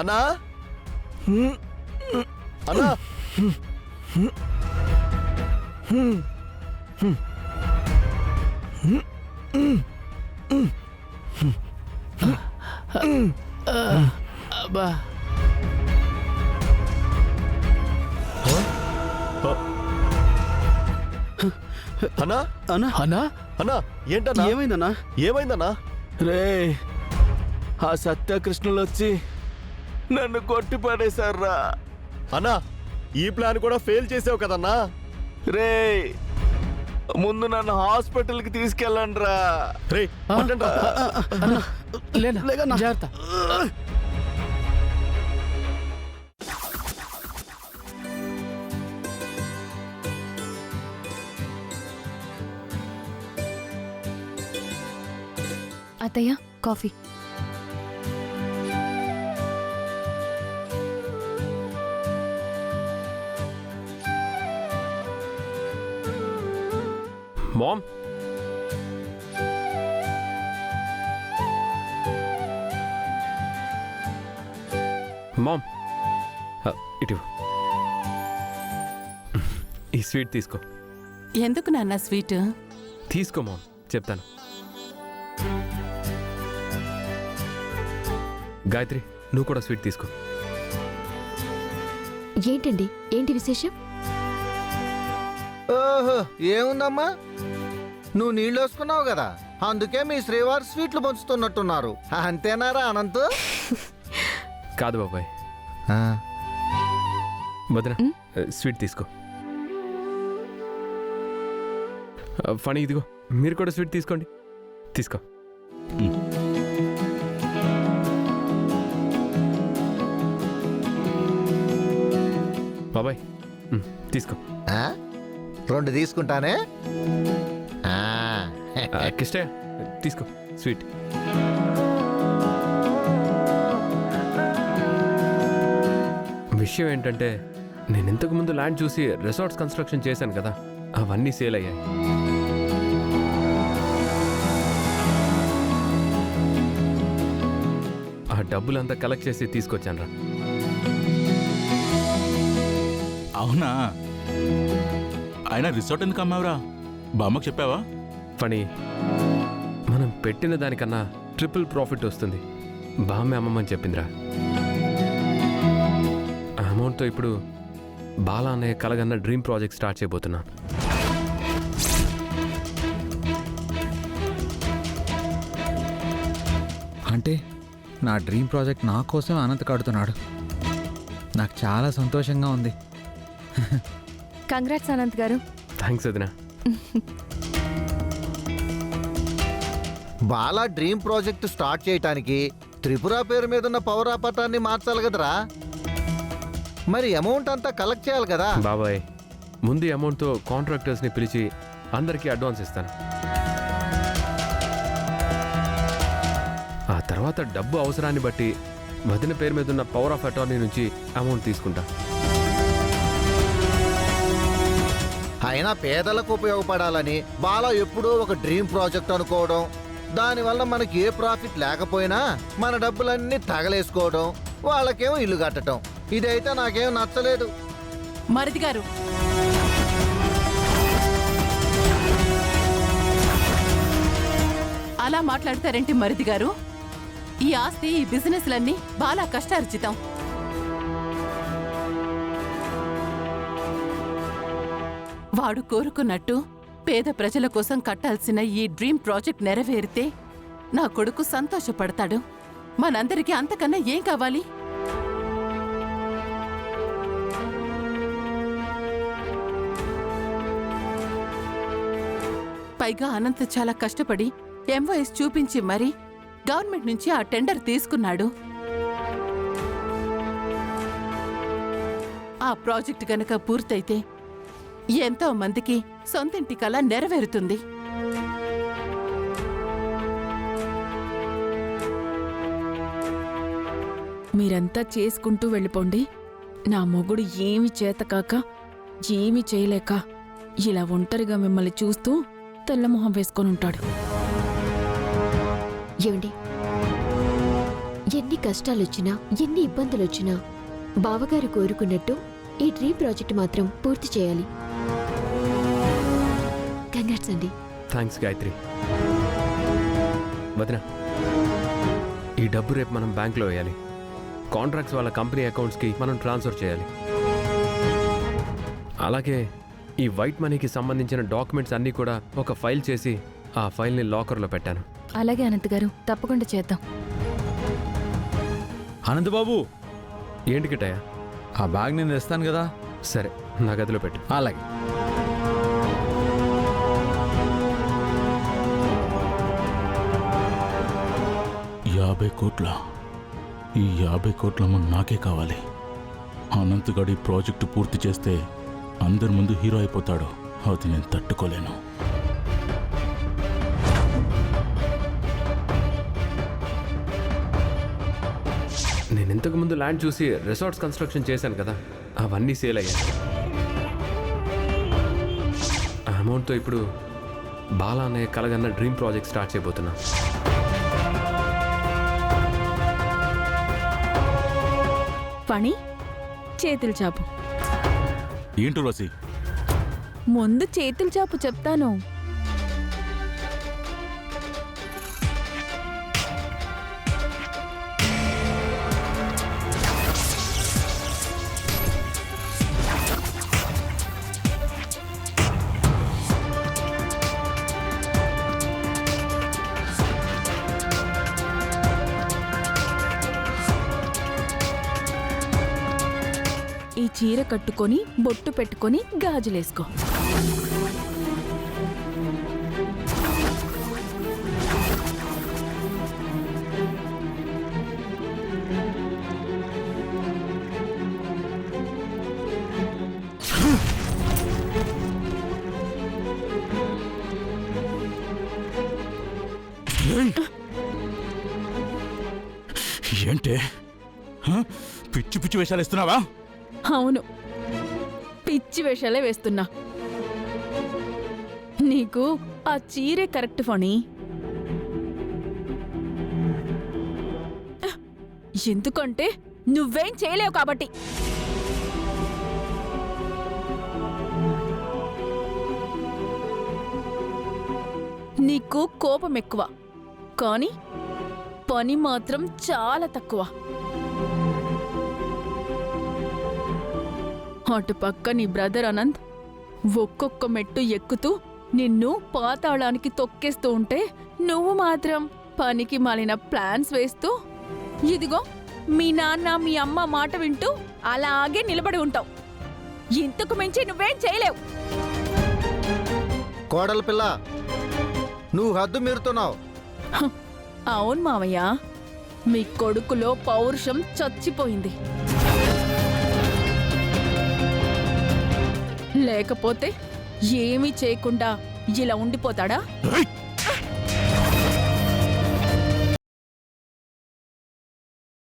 అన్నా అన్నా అబ్బా అన్నా అన్నా అన్నా అన్నా ఏంటన్నా ఏమైందన్నా? ఏమైందన్నా? రే ఆ సత్యకృష్ణులు వచ్చి నన్ను కొట్టి పడేశారా. అన్నా ఈ ప్లాన్ కూడా ఫెయిల్ చేసావు కదన్నా. రే ముందు నన్ను హాస్పిటల్కి తీసుకెళ్ళండి రా. రే లేనా జాగ్రత్త. అత్తయ్య కాఫీ. మామ్ మామ్ ఇటు ఈ స్వీట్ తీసుకో. ఎందుకు నాన్న స్వీట్? తీసుకో మామ్, చెప్తాను. గాయత్రి, నువ్వు కూడా స్వీట్ తీసుకో. ఏంటండి, ఏంటి విశేషం? ఓహో, ఏముందమ్మా, నువ్వు నీళ్ళు వేసుకున్నావు కదా, అందుకే మీ శ్రీవారు స్వీట్లు పంచుతున్నట్టున్నారు. అంతేనారా అనంత్? కాదు బాబాయ్. వదిన, స్వీట్ తీసుకో. ఫణి, ఇదిగో మీరు కూడా స్వీట్ తీసుకోండి. తీసుకో. బాబాయ్ తీసుకో. రెండు తీసుకుంటానే. కిష్టయ్య తీసుకో స్వీట్. విషయం ఏంటంటే, నేను ఇంతకు ముందు ల్యాండ్ చూసి రిసార్ట్స్ కన్స్ట్రక్షన్ చేశాను కదా, అవన్నీ సేల్ అయ్యాయి. ఆ డబ్బులంతా కలెక్ట్ చేసి తీసుకొచ్చాను రా. అవునా? ఆయన రిసార్ట్ ఎందుకు అమ్మావురా? బామ్మకు చెప్పావా? ఫణి, మనం పెట్టిన దానికన్నా ట్రిపుల్ ప్రాఫిట్ వస్తుంది. బామ్మే అమ్మమ్మని చెప్పిందిరా. ఆ అమౌంట్తో ఇప్పుడు బాలా అనే కలగన్న డ్రీమ్ ప్రాజెక్ట్ స్టార్ట్ చేయబోతున్నాను. అంటే నా డ్రీమ్ ప్రాజెక్ట్ నా కోసం అనంత్ కడుతున్నాడు. నాకు చాలా సంతోషంగా ఉంది. కంగ్రాట్స్ అనంత్ గారు. థ్యాంక్స్ వదినా. బాలా డ్రీమ్ ప్రాజెక్ట్ స్టార్ట్ చేయటానికి త్రిపుర పేరు మీద ఉన్న పౌరాపటాన్ని మార్చాలి కదరా. మరి అమౌంట్ అంతా కలెక్ట్ చేయాలి కదా. బాబాయ్, ముందు అమౌంట్తో కాంట్రాక్టర్స్ని పిలిచి అందరికీ అడ్వాన్స్ ఇస్తాను. ఆ తర్వాత డబ్బు అవసరాన్ని బట్టి వదిన పేరు మీద ఉన్న పవర్ ఆఫ్ అటార్నీ నుంచి అమౌంట్ తీసుకుంటా. అయినా పేదలకు ఉపయోగపడాలని బాలా ఎప్పుడూ ఒక డ్రీమ్ ప్రాజెక్ట్ అనుకోవడం, దానివల్ల మనకి ఏ ప్రాఫిట్ లేకపోయినా మన డబ్బులన్నీ తగలేసుకోవడం, వాళ్ళకేమో ఇల్లు కట్టడం, ఇదైతే నాకేం నచ్చలేదు. మరిది గారు, అలా మాట్లాడతారేంటి మరిది గారు? ఈ ఆస్తి, ఈ బిజినెస్లన్నీ బాలా కష్టార్జితం. వాడు కోరుకున్నట్టు పేద ప్రజల కోసం కట్టాల్సిన ఈ డ్రీమ్ ప్రాజెక్ట్ నెరవేరితే నా కొడుకు సంతోషపడతాడు. మనందరికీ అంతకన్నా ఏం కావాలి? పైగా అనంత్ చాలా కష్టపడి ఎంఓఎస్ చూపించి మరీ గవర్నమెంట్ నుంచి ఆ టెండర్ తీసుకున్నాడు. ఆ ప్రాజెక్ట్ గనక పూర్తయితే ఎంతో మందికి సొంతింటి కల నెరవేరుతుంది. మీరంతా చేసుకుంటూ వెళ్ళిపోండి. నా మొగుడు ఏమి చేతకాక, ఏమీ చేయలేక ఇలా ఒంటరిగా మిమ్మల్ని చూస్తూ తెల్లమొహం వేసుకొని ఉంటాడు. ఏమండి, ఎన్ని కష్టాలొచ్చినా ఎన్ని ఇబ్బందులొచ్చినా బావగారు కోరుకున్నట్టు ఈ డ్రీమ్ ప్రాజెక్ట్ మాత్రం పూర్తి చేయాలి. కంగ్రాట్స్ అండి. థ్యాంక్స్ గాయత్రి. వదినా, ఈ డబ్బు రేపు మనం బ్యాంక్లో వేయాలి. కాంట్రాక్ట్స్ వాళ్ళ కంపెనీ అకౌంట్స్కి మనం ట్రాన్స్ఫర్ చేయాలి. అలాగే ఈ వైట్ మనీకి సంబంధించిన డాక్యుమెంట్స్ అన్నీ కూడా ఒక ఫైల్ చేసి ఆ ఫైల్ని లాకర్లో పెట్టాను. అలాగే అనంత్ గారు, తప్పకుండా చేద్దాం. అనంతబాబు, ఏంటి కిట్టయ్య? ఆ బ్యాగ్ నేను తెస్తాను కదా. సరే, నా గదిలో పెట్టు. అలాగే. ₹50 ఈ 50 కోట్ల నాకే కావాలి. అనంత్ గడి ప్రాజెక్టు పూర్తి చేస్తే అందరి ముందు హీరో అయిపోతాడు. అది నేను తట్టుకోలేను. నేను ఇంతకు ముందు ల్యాండ్ చూసి రిసార్ట్స్ కన్స్ట్రక్షన్ చేశాను కదా, అవన్నీ సేల్ అయ్యాయి. ఆ అమౌంట్తో ఇప్పుడు బాలా అనే కలగన్న డ్రీమ్ ప్రాజెక్ట్ స్టార్ట్ చేయబోతున్నా. పని చేతులు చాపు. ఏంటో రసి, ముందు చేతులు చాపు చెప్తాను. ఈ చీర కట్టుకొని బొట్టు పెట్టుకొని గాజులేసుకో. ఏంటే పిచ్చి పిచ్చి వేషాలు ఇస్తున్నావా? అవును, పిచ్చి వేషాలే వేస్తున్నా. నీకు ఆ చీరే కరెక్ట్ ఫణి. ఎందుకంటే నువ్వేం చేయలేవు కాబట్టి. నీకు కోపం ఎక్కువ, కానీ పని మాత్రం చాలా తక్కువ. అటు పక్క నీ బ్రదర్ అనంత్ ఒక్కొక్క మెట్టు ఎక్కుతూ నిన్ను పాతాళానికి తొక్కేస్తూ ఉంటే నువ్వు మాత్రం పనికి మాలిన ప్లాన్స్ వేస్తూ ఇదిగో మీ నాన్న మీ అమ్మ మాట వింటూ అలాగే నిలబడి ఉంటావు. ఇంతకు మించి నువ్వేం చేయలేవు. కోడల పిల్ల, నువ్వు హద్దు మీరుతున్నావు. అవును మావయ్య, మీ కొడుకులో పౌరుషం చచ్చిపోయింది. లేకపోతే ఏమీ చేయకుండా ఇలా ఉండిపోతాడా?